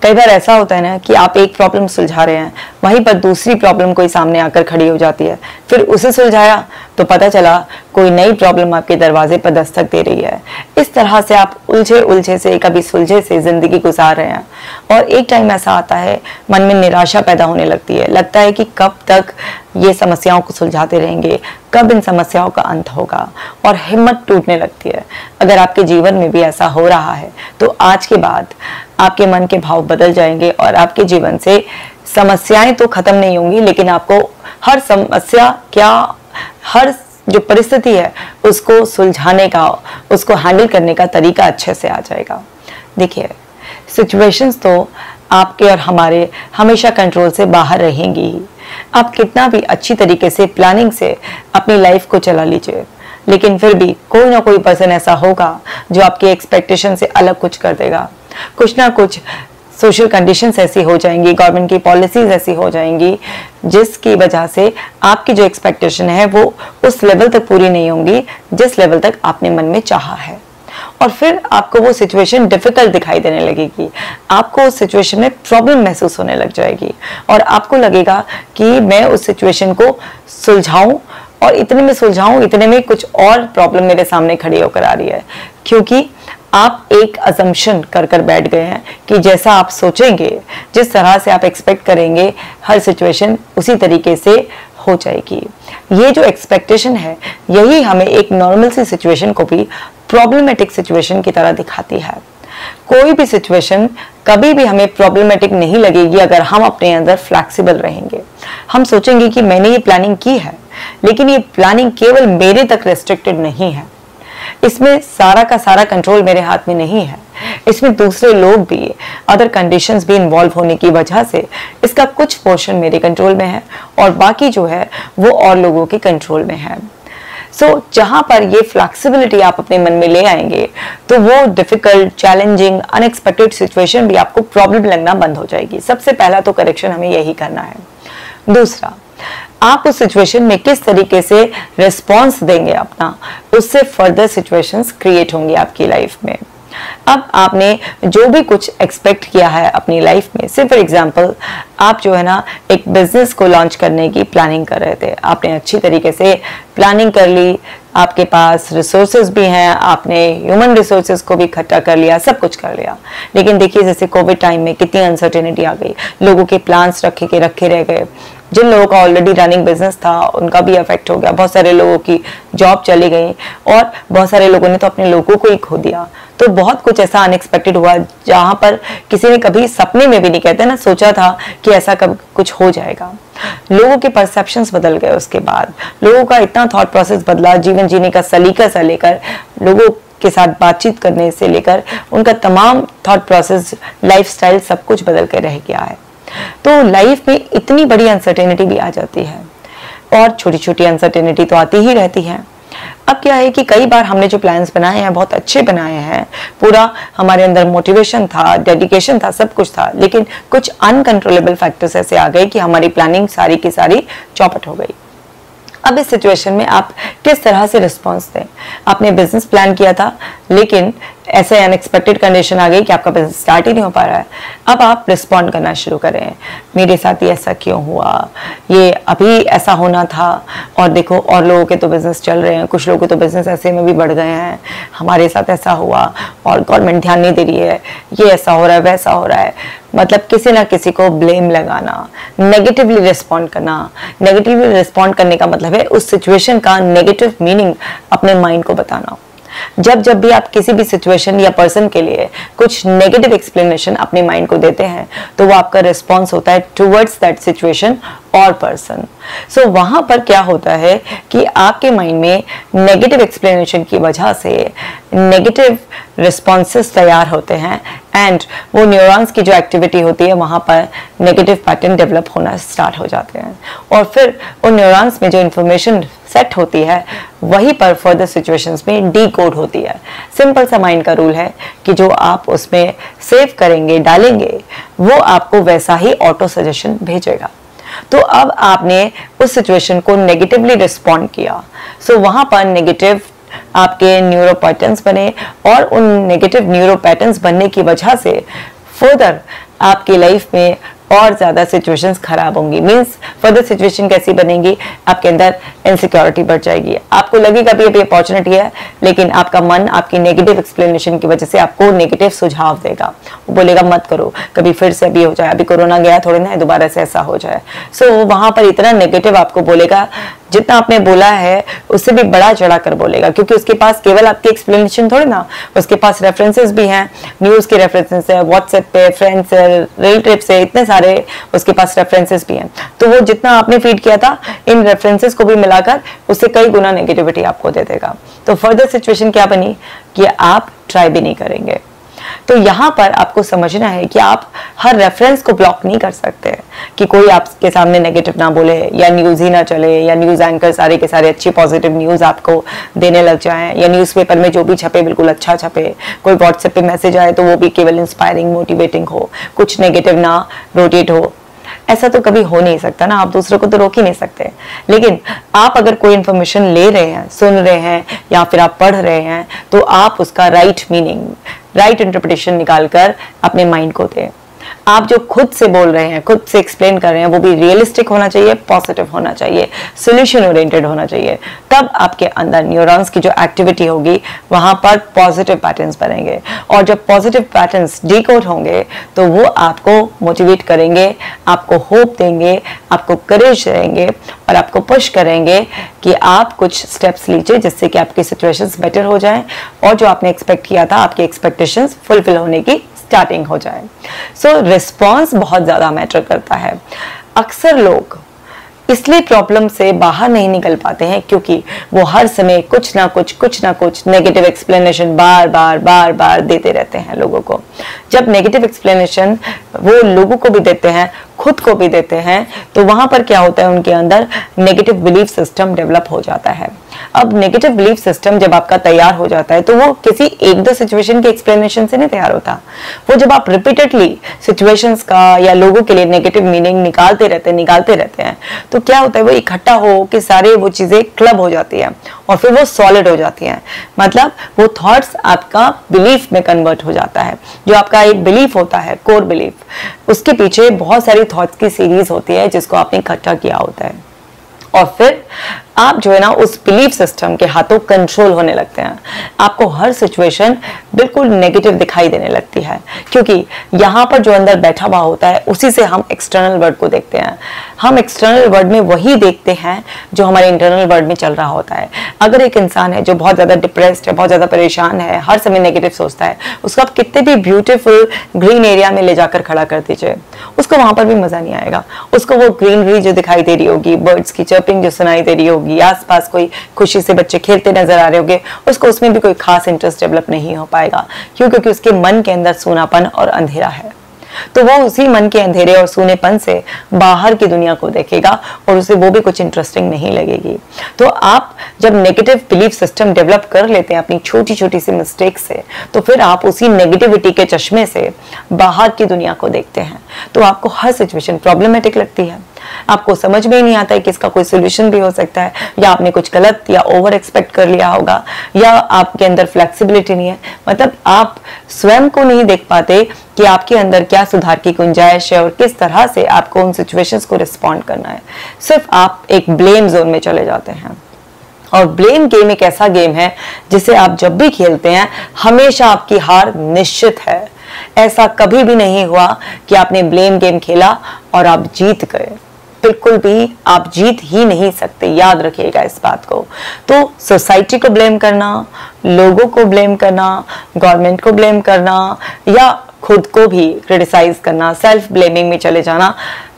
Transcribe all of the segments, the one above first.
कई बार ऐसा होता है ना कि आप एक प्रॉब्लम सुलझा रहे हैं, वहीं पर दूसरी प्रॉब्लम कोई सामने आकर खड़ी हो जाती है, फिर उसे सुलझाया तो पता चला कोई नई प्रॉब्लम आपके दरवाजे पर दस्तक दे रही है। इस तरह से आप उलझे उलझे से कभी सुलझे से जिंदगी गुजार रहे हैं और एक टाइम ऐसा आता है मन में निराशा पैदा होने लगती है। लगता है कि कब तक ये समस्याओं को सुलझाते रहेंगे, कब इन समस्याओं का अंत होगा, और हिम्मत टूटने लगती है। अगर आपके जीवन में भी ऐसा हो रहा है तो आज के बाद आपके मन के भाव बदल जाएंगे और आपके जीवन से समस्याएं तो खत्म नहीं होंगी, लेकिन आपको हर समस्या हर जो परिस्थिति है उसको सुलझाने का, उसको हैंडल करने का तरीका अच्छे से आ जाएगा। देखिए, सिचुएशंस तो आपके और हमारे हमेशा कंट्रोल से बाहर रहेंगी ही। आप कितना भी अच्छी तरीके से प्लानिंग से अपनी लाइफ को चला लीजिए, लेकिन फिर भी कोई ना कोई पर्सन ऐसा होगा जो आपकी एक्सपेक्टेशन से अलग कुछ कर देगा। कुछ ना कुछ सोशल कंडीशंस ऐसी हो जाएंगी, गवर्नमेंट की पॉलिसीज ऐसी हो जाएंगी जिसकी वजह से आपकी जो एक्सपेक्टेशन है वो उस लेवल तक पूरी नहीं होंगी जिस लेवल तक आपने मन में चाहा है, और फिर आपको वो सिचुएशन डिफिकल्ट दिखाई देने लगेगी। आपको उस सिचुएशन में प्रॉब्लम महसूस होने लग जाएगी और आपको लगेगा कि मैं उस सिचुएशन को सुलझाऊं, और इतने में सुलझाऊं, इतने में कुछ और प्रॉब्लम मेरे सामने खड़ी होकर आ रही है, क्योंकि आप एक अजम्पशन कर बैठ गए हैं कि जैसा आप सोचेंगे, जिस तरह से आप एक्सपेक्ट करेंगे, हर सिचुएशन उसी तरीके से हो जाएगी। ये जो एक्सपेक्टेशन है यही हमें एक नॉर्मल सी सिचुएशन को भी प्रॉब्लमेटिक सिचुएशन की तरह दिखाती है। कोई भी सिचुएशन कभी भी हमें प्रॉब्लमेटिक नहीं लगेगी अगर हम अपने अंदर फ्लेक्सिबल रहेंगे। हम सोचेंगे कि मैंने ये प्लानिंग की है, लेकिन ये प्लानिंग केवल मेरे तक रेस्ट्रिक्टेड नहीं है, इसमें सारा का सारा कंट्रोल मेरे हाथ में नहीं है, इसमें दूसरे लोग भी, अदर कंडीशंस भी इन्वॉल्व होने की वजह से इसका कुछ पोर्शन मेरे कंट्रोल में है और बाकी जो है वो और लोगों के कंट्रोल में है। जहां पर ये फ्लेक्सिबिलिटी आप अपने मन में ले आएंगे तो वो डिफिकल्ट, चैलेंजिंग, अनएक्सपेक्टेड सिचुएशन भी आपको प्रॉब्लम लगना बंद हो जाएगी। सबसे पहला तो करेक्शन हमें यही करना है। दूसरा, आप उस सिचुएशन में किस तरीके से रिस्पॉन्स देंगे अपना, उससे फर्दर सिचुएशंस क्रिएट होंगी आपकी लाइफ में। अब आपने जो भी कुछ एक्सपेक्ट किया है अपनी लाइफ में, से फॉर एग्जांपल आप जो है ना एक बिजनेस को लॉन्च करने की प्लानिंग कर रहे थे, आपने अच्छी तरीके से प्लानिंग कर ली, आपके पास रिसोर्सेज भी हैं, आपने ह्यूमन रिसोर्सेज को भी इकट्ठा कर लिया, सब कुछ कर लिया, लेकिन देखिए जैसे कोविड टाइम में कितनी अनसर्टेनिटी आ गई, लोगों के प्लान्स रखे रह गए। जिन लोगों का ऑलरेडी रनिंग बिजनेस था उनका भी अफेक्ट हो गया, बहुत सारे लोगों की जॉब चली गई और बहुत सारे लोगों ने तो अपने लोगों को ही खो दिया। तो बहुत कुछ ऐसा अनएक्सपेक्टेड हुआ जहां पर किसी ने कभी सपने में भी नहीं, कहते ना, सोचा था कि ऐसा कब कुछ हो जाएगा। लोगों के परसेप्शंस बदल गए, उसके बाद लोगों का इतना थॉट प्रोसेस बदला, जीवन जीने का सलीका से लेकर, लोगों के साथ बातचीत करने से लेकर, उनका तमाम थॉट प्रोसेस, लाइफस्टाइल, सब कुछ बदल के रह गया है। तो लाइफ में इतनी बड़ी अनसर्टेनिटी भी आ जाती है और छोटी छोटी अनसर्टेनिटी तो आती ही रहती है। अब क्या है कि कई बार हमने जो प्लान्स बनाए हैं बहुत अच्छे बनाए हैं, पूरा हमारे अंदर मोटिवेशन था, डेडिकेशन था, सब कुछ था, लेकिन कुछ अनकंट्रोलेबल फैक्टर्स ऐसे आ गए कि हमारी प्लानिंग सारी की सारी चौपट हो गई। अब इस सिचुएशन में आप किस तरह से रिस्पॉन्स दें? आपने बिजनेस प्लान किया था, लेकिन ऐसे अनएक्सपेक्टेड कंडीशन आ गई कि आपका बिजनेस स्टार्ट ही नहीं हो पा रहा है। अब आप रिस्पॉन्ड करना शुरू करें, मेरे साथ ये ऐसा क्यों हुआ, ये अभी ऐसा होना था, और देखो और लोगों के तो बिजनेस चल रहे हैं, कुछ लोगों के तो बिजनेस ऐसे में भी बढ़ गए हैं, हमारे साथ ऐसा हुआ और गवर्नमेंट ध्यान नहीं दे रही है, ये ऐसा हो रहा है, वैसा हो रहा है। मतलब किसी ना किसी को ब्लेम लगाना, नेगेटिवली रिस्पॉन्ड करना। नेगेटिवली रिस्पॉन्ड करने का मतलब है उस सिचुएशन का नेगेटिव मीनिंग अपने माइंड को बताना। जब भी आप किसी भी सिचुएशन या पर्सन के लिए कुछ नेगेटिव एक्सप्लेनेशन अपने माइंड को देते हैं तो वो आपका रिस्पॉन्स होता है टुवर्ड्स दैट सिचुएशन और पर्सन। सो वहां पर क्या होता है कि आपके माइंड में नेगेटिव एक्सप्लेनेशन की वजह से नेगेटिव रिस्पॉन्सेस तैयार होते हैं एंड वो न्यूरॉन्स की जो एक्टिविटी होती है वहां पर नेगेटिव पैटर्न डेवलप होना स्टार्ट हो जाते हैं और फिर उन न्यूरॉन्स में जो इंफॉर्मेशन सेट होती है वहीं पर फर्दर सिचुएशंस में डीकोड होती है। सिंपल सा माइंड का रूल है कि जो आप उसमें सेव करेंगे, डालेंगे, वो आपको वैसा ही ऑटो सजेशन भेजेगा। तो अब आपने उस सिचुएशन को नेगेटिवली रिस्पॉन्ड किया, सो वहां पर नेगेटिव आपके न्यूरो पैटर्न्स बने और उन नेगेटिव न्यूरो पैटर्न्स बनने की वजह से फर्दर आपकी लाइफ में और ज़्यादा सिचुएशंस खराब होंगी। मीन्स फर्दर सिचुएशन कैसी बनेगी, आपके अंदर इनसिक्योरिटी बढ़ जाएगी। आपको लगेगा भी अभी अपॉर्चुनिटी है, लेकिन आपका मन आपकी नेगेटिव एक्सप्लेनेशन की वजह से आपको नेगेटिव सुझाव देगा। वो बोलेगा मत करो, कभी फिर से अभी हो जाए, अभी कोरोना गया थोड़ी ना दोबारा से ऐसा हो जाए। सो वहां पर इतना नेगेटिव आपको बोलेगा, जितना आपने बोला है उससे भी बड़ा चढ़ा कर बोलेगा, क्योंकि उसके पास केवल आपकी एक्सप्लेनेशन थोड़ी ना, उसके पास रेफरेंसेस भी हैं, न्यूज़ के रेफरेंसेस है, व्हाट्सएप पे फ्रेंड्स है, रिलेटिव से, इतने सारे उसके पास रेफरेंसेस भी हैं। तो वो जितना आपने फीड किया था इन रेफरेंसेस को भी मिलाकर उससे कई गुना नेगेटिविटी आपको दे देगा। तो फर्दर सिचुएशन क्या बनी कि आप ट्राई भी नहीं करेंगे। तो यहां पर आपको समझना है कि आप हर रेफरेंस को ब्लॉक नहीं कर सकते, कि कोई आपके सामने नेगेटिव ना बोले या न्यूज़ ही ना चले या न्यूज़ एंकर सारे के सारे अच्छी पॉजिटिव न्यूज़ आपको देने लग जाएं, या न्यूज़पेपर में जो भी छपे बिल्कुल अच्छा छपे, कोई व्हाट्सएप पे मैसेज आए तो वो भी केवल इंस्पायरिंग मोटिवेटिंग हो, कुछ नेगेटिव ना रोटेट हो। ऐसा तो कभी हो नहीं सकता ना, आप दूसरों को तो रोक ही नहीं सकते। लेकिन आप अगर कोई इन्फॉर्मेशन ले रहे हैं, सुन रहे हैं या फिर आप पढ़ रहे हैं, तो आप उसका राइट मीनिंग, राइट इंटरप्रिटेशन निकालकर अपने माइंड को दें। आप जो खुद से बोल रहे हैं, खुद से एक्सप्लेन कर रहे हैं, वो भी रियलिस्टिक होना चाहिए, पॉजिटिव होना चाहिए, सोल्यूशन ओरिएंटेड होना चाहिए। तब आपके अंदर न्यूरॉन्स की जो एक्टिविटी होगी वहां पर पॉजिटिव पैटर्न्स बनेंगे, और जब पॉजिटिव पैटर्न्स डिकोड होंगे तो वो आपको मोटिवेट करेंगे, आपको होप देंगे, आपको करेज देंगे और आपको पुश करेंगे कि आप कुछ स्टेप्स लीजिए जिससे कि आपकी सिचुएशंस बेटर हो जाएं और जो आपने एक्सपेक्ट किया था आपकी एक्सपेक्टेशंस फुलफिल होने की स्टार्टिंग हो जाए। सो रिस्पॉन्स बहुत ज्यादा मैटर करता है। अक्सर लोग इसलिए प्रॉब्लम से बाहर नहीं निकल पाते हैं क्योंकि वो हर समय कुछ ना कुछ नेगेटिव एक्सप्लेनेशन बार बार देते रहते हैं लोगों को। जब नेगेटिव एक्सप्लेनेशन वो लोगों को भी देते हैं, खुद को भी देते हैं, तो वहां पर क्या होता है, उनके अंदर नेगेटिव बिलीफ सिस्टम डेवलप हो जाता है। अब नेगेटिव बिलीफ सिस्टम जब आपका तैयार हो जाता है तो वो किसी एक दो सिचुएशन के एक्सप्लेनेशन से नहीं तैयार होता। वो जब आप रिपीटेडली सिचुएशंस का या लोगों के लिए नेगेटिव मीनिंग निकालते रहते हैं तो क्या होता है, वो इकट्ठा हो कि सारे वो चीजें क्लब हो जाती है और फिर वो सॉलिड हो जाती हैं। मतलब वो थॉट्स आपका बिलीफ में कन्वर्ट हो जाता है। जो आपका एक बिलीफ होता है, कोर बिलीफ, उसके पीछे बहुत सारी थॉट्स की सीरीज होती है जिसको आपने इकट्ठा किया होता है, और फिर आप जो है ना उस बिलीफ सिस्टम के हाथों कंट्रोल होने लगते हैं। आपको हर सिचुएशन बिल्कुल नेगेटिव दिखाई देने लगती है, क्योंकि यहाँ पर जो अंदर बैठा हुआ होता है उसी से हम एक्सटर्नल वर्ल्ड को देखते हैं। हम एक्सटर्नल वर्ल्ड में वही देखते हैं जो हमारे इंटरनल वर्ल्ड में चल रहा होता है। अगर एक इंसान है जो बहुत ज्यादा डिप्रेस्ड है, बहुत ज्यादा परेशान है, हर समय नेगेटिव सोचता है, उसको आप कितने भी ब्यूटीफुल ग्रीन एरिया में ले जाकर खड़ा कर दीजिए, उसको वहां पर भी मजा नहीं आएगा। उसको वो ग्रीनरी जो दिखाई दे रही होगी, बर्ड्स की चर्पिंग जो सुनाई दे रही होगी, आसपास कोई खुशी से बच्चे खेलते नजर आ रहे होंगे, उसको उसमें भी कोई खास इंटरेस्ट डेवलप नहीं हो पाएगा। क्यों? क्योंकि उसके मन के अंदर सूनापन और अंधेरा है। तो वो उसी मन के अंधेरे और सूनेपन से बाहर की दुनिया को देखेगा और उसे वो भी कुछ इंटरेस्टिंग नहीं लगेगी। तो आप जब नेगेटिव बिलीफ सिस्टम डेवलप कर लेते हैं अपनी छोटी छोटी सी मिस्टेक से, तो फिर आप उसी नेगेटिविटी के चश्मे से बाहर की दुनिया को देखते हैं। तो आपको हर सिचुएशन प्रॉब्लमेटिक लगती है, आपको समझ में ही नहीं आता है कि इसका कोई सोल्यूशन भी हो सकता है, या आपने कुछ गलत या ओवर एक्सपेक्ट कर लिया होगा, या आपके अंदर फ्लेक्सिबिलिटी नहीं है। मतलब आप स्वयं को नहीं देख पाते कि आपके अंदर क्या सुधार की गुंजाइश है और किस तरह से आपको उन सिचुएशंस को रिस्पॉन्ड करना है। सिर्फ आप एक ब्लेम जोन में चले जाते हैं। और ब्लेम गेम एक ऐसा गेम है जिसे आप जब भी खेलते हैं हमेशा आपकी हार निश्चित है। ऐसा कभी भी नहीं हुआ कि आपने ब्लेम गेम खेला और आप जीत गए। बिल्कुल भी आप जीत ही नहीं सकते, याद रखिएगा इस बात को। तो सोसाइटी को ब्लेम करना, लोगों को ब्लेम करना, गवर्नमेंट को ब्लेम करना, या खुद को भी क्रिटिसाइज करना, सेल्फ ब्लेमिंग में चले जाना,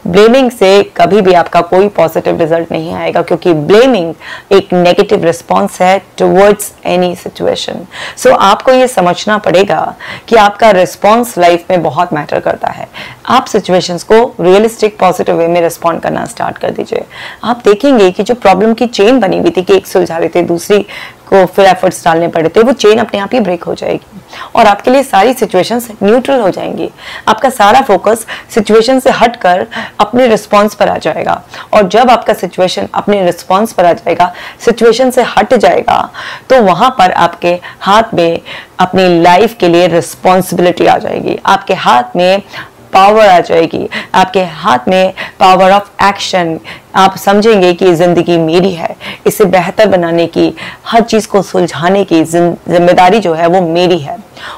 ब्लेमिंग से कभी भी आपका कोई पॉजिटिव रिजल्ट नहीं आएगा, क्योंकि ब्लेमिंग एक नेगेटिव रिस्पॉन्स है टुवर्ड्स एनी सिचुएशन। सो आपको ये समझना पड़ेगा कि आपका रिस्पॉन्स लाइफ में बहुत मैटर करता है। आप सिचुएशंस को रियलिस्टिक पॉजिटिव वे में रिस्पॉन्ड करना स्टार्ट कर दीजिए। आप देखेंगे कि जो प्रॉब्लम की चेन बनी हुई थी कि एक सुलझा रहे थे, दूसरी को फिर एफर्ट्स डालने पड़े थे, वो चेन अपने आप ही ब्रेक हो जाएगी और आपके लिए सारी सिचुएशंस न्यूट्रल हो जाएंगी। आपका सारा फोकस सिचुएशन से हटकर अपने रिस्पॉन्स पर आ जाएगा, और जब आपका सिचुएशन अपने रिस्पॉन्स पर आ जाएगा, सिचुएशन से हट जाएगा, तो वहां पर आपके हाथ में अपनी लाइफ के लिए रिस्पॉन्सिबिलिटी आ जाएगी। आपके हाथ में पावर आ जाएगी, आपके हाथ में पावर ऑफ एक्शन। आप समझेंगे कि जिंदगी मेरी है, इसे बेहतर बनाने की, हर चीज को सुलझाने की जिम्मेदारी जो है वो मेरी है।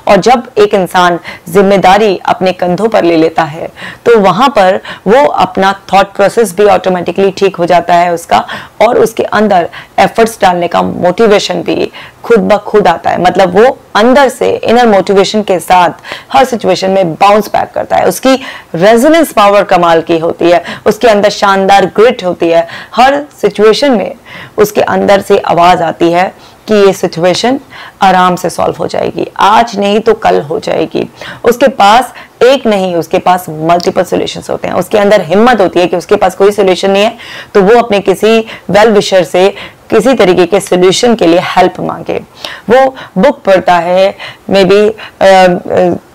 और जब एक इंसान जिम्मेदारी अपने कंधों पर ले लेता है तो वहां पर वो अपना थॉट प्रोसेस भी ऑटोमेटिकली ठीक हो जाता है उसका, और उसके अंदर एफर्ट्स डालने का मोटिवेशन भी खुद ब खुद आता है। मतलब वो अंदर से इनर मोटिवेशन के साथ हर सिचुएशन में बाउंस बैक करता है। उसकी रेजिलेंस पावर कमाल की होती है, उसके अंदर शानदार ग्रिट होती है। हर सिचुएशन में उसके अंदर से आवाज आती है कि ये सिचुएशन आराम से सॉल्व हो जाएगी, आज नहीं तो कल हो जाएगी। उसके पास एक नहीं, उसके पास मल्टीपल सॉल्यूशंस होते हैं। उसके अंदर हिम्मत होती है कि उसके पास कोई सॉल्यूशन नहीं है तो वो अपने किसी वेल विशर से किसी तरीके के सॉल्यूशन के लिए हेल्प मांगे। वो बुक पढ़ता है, मे बी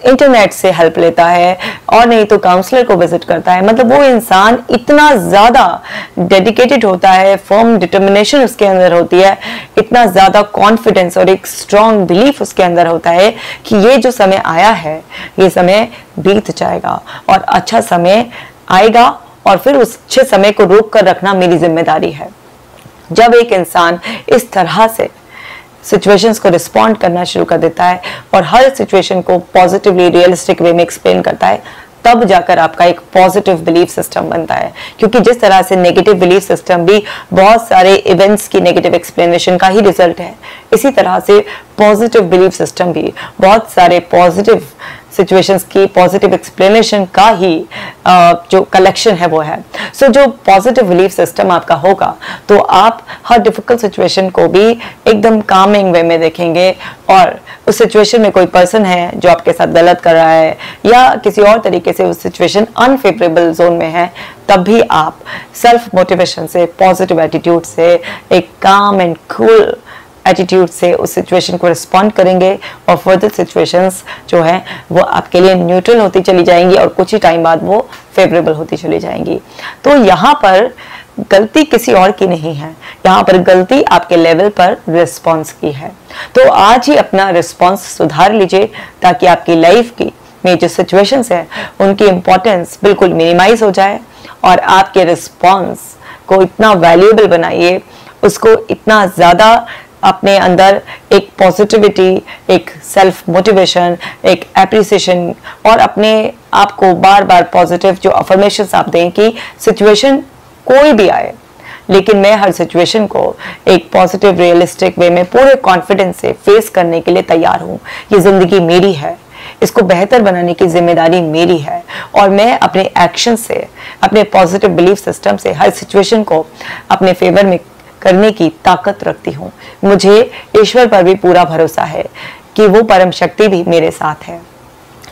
इंटरनेट से हेल्प लेता है, और नहीं तो काउंसलर को विजिट करता है। मतलब वो इंसान इतना ज्यादा डेडिकेटेड होता है, फर्म डिटर्मिनेशन उसके अंदर होती है, इतना ज्यादा कॉन्फिडेंस और एक स्ट्रॉन्ग बिलीफ उसके अंदर होता है कि ये जो समय आया है ये समय बीत जाएगा और अच्छा समय आएगा, और फिर उस अच्छे समय को रोक कर रखना मेरी जिम्मेदारी है। जब एक इंसान इस तरह से सिचुएशंस को रिस्पॉन्ड करना शुरू कर देता है और हर सिचुएशन को पॉजिटिवली रियलिस्टिक वे में एक्सप्लेन करता है, तब जाकर आपका एक पॉजिटिव बिलीफ सिस्टम बनता है। क्योंकि जिस तरह से नेगेटिव बिलीफ सिस्टम भी बहुत सारे इवेंट्स की नेगेटिव एक्सप्लेनेशन का ही रिजल्ट है, इसी तरह से पॉजिटिव बिलीफ सिस्टम भी बहुत सारे पॉजिटिव सिचुएशंस की पॉजिटिव एक्सप्लेनेशन का ही जो कलेक्शन है वो है। सो जो पॉजिटिव बिलीफ सिस्टम आपका होगा तो आप हर डिफिकल्ट सिचुएशन को भी एकदम कामिंग वे में देखेंगे, और उस सिचुएशन में कोई पर्सन है जो आपके साथ गलत कर रहा है या किसी और तरीके से उस सिचुएशन अनफेवरेबल जोन में है, तब भी आप सेल्फ मोटिवेशन से, पॉजिटिव एटीट्यूड से, एक काम एंड कूल एटीट्यूड से उस सिचुएशन को रिस्पॉन्ड करेंगे, और फर्दर सिचुएशंस जो है वो आपके लिए न्यूट्रल होती चली जाएंगी और कुछ ही टाइम बाद वो फेवरेबल होती चली जाएंगी। तो यहाँ पर गलती किसी और की नहीं है, यहाँ पर गलती आपके लेवल पर रिस्पॉन्स की है। तो आज ही अपना रिस्पॉन्स सुधार लीजिए ताकि आपकी लाइफ की में जो सिचुएशंस है उनकी इंपॉर्टेंस बिल्कुल मिनिमाइज हो जाए, और आपके रिस्पॉन्स को इतना वैल्यूएबल बनाइए, उसको इतना ज़्यादा अपने अंदर एक पॉजिटिविटी, एक सेल्फ मोटिवेशन, एक एप्रिसिएशन, और अपने आप को बार बार पॉजिटिव जो अफर्मेशंस आप दें कि सिचुएशन कोई भी आए लेकिन मैं हर सिचुएशन को एक पॉजिटिव रियलिस्टिक वे में पूरे कॉन्फिडेंस से फेस करने के लिए तैयार हूँ। ये जिंदगी मेरी है, इसको बेहतर बनाने की जिम्मेदारी मेरी है, और मैं अपने एक्शन से, अपने पॉजिटिव बिलीफ सिस्टम से हर सिचुएशन को अपने फेवर में करने की ताकत रखती हूँ। मुझे ईश्वर पर भी पूरा भरोसा है कि वो परम शक्ति भी मेरे साथ है।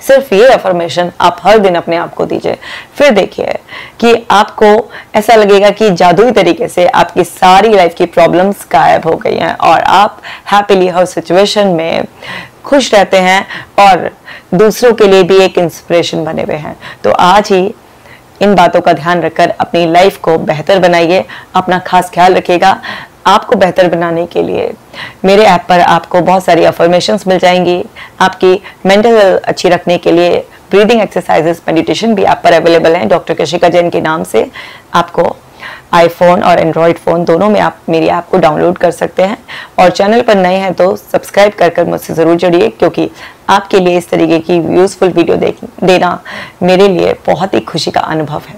सिर्फ ये अफर्मेशन आप हर दिन अपने आप को दीजिए, फिर देखिए कि आपको ऐसा लगेगा कि जादुई तरीके से आपकी सारी लाइफ की प्रॉब्लम्स गायब हो गई हैं और आप हैप्पीली हर सिचुएशन में खुश रहते हैं और दूसरों के लिए भी एक इंस्पिरेशन बने हुए हैं। तो आज ही इन बातों का ध्यान रखकर अपनी लाइफ को बेहतर बनाइए, अपना खास ख्याल रखिएगा। आपको बेहतर बनाने के लिए मेरे ऐप पर आपको बहुत सारी अफर्मेशंस मिल जाएंगी। आपकी मेंटल हेल्थ अच्छी रखने के लिए ब्रीदिंग एक्सरसाइजेस, मेडिटेशन भी ऐप पर अवेलेबल हैं डॉक्टर कशिका जैन के नाम से। आपको आईफोन और एंड्रॉयड फ़ोन दोनों में आप मेरी ऐप को डाउनलोड कर सकते हैं। और चैनल पर नए हैं तो सब्सक्राइब कर मुझसे ज़रूर जुड़िए, क्योंकि आपके लिए इस तरीके की यूज़फुल वीडियो देना मेरे लिए बहुत ही खुशी का अनुभव है।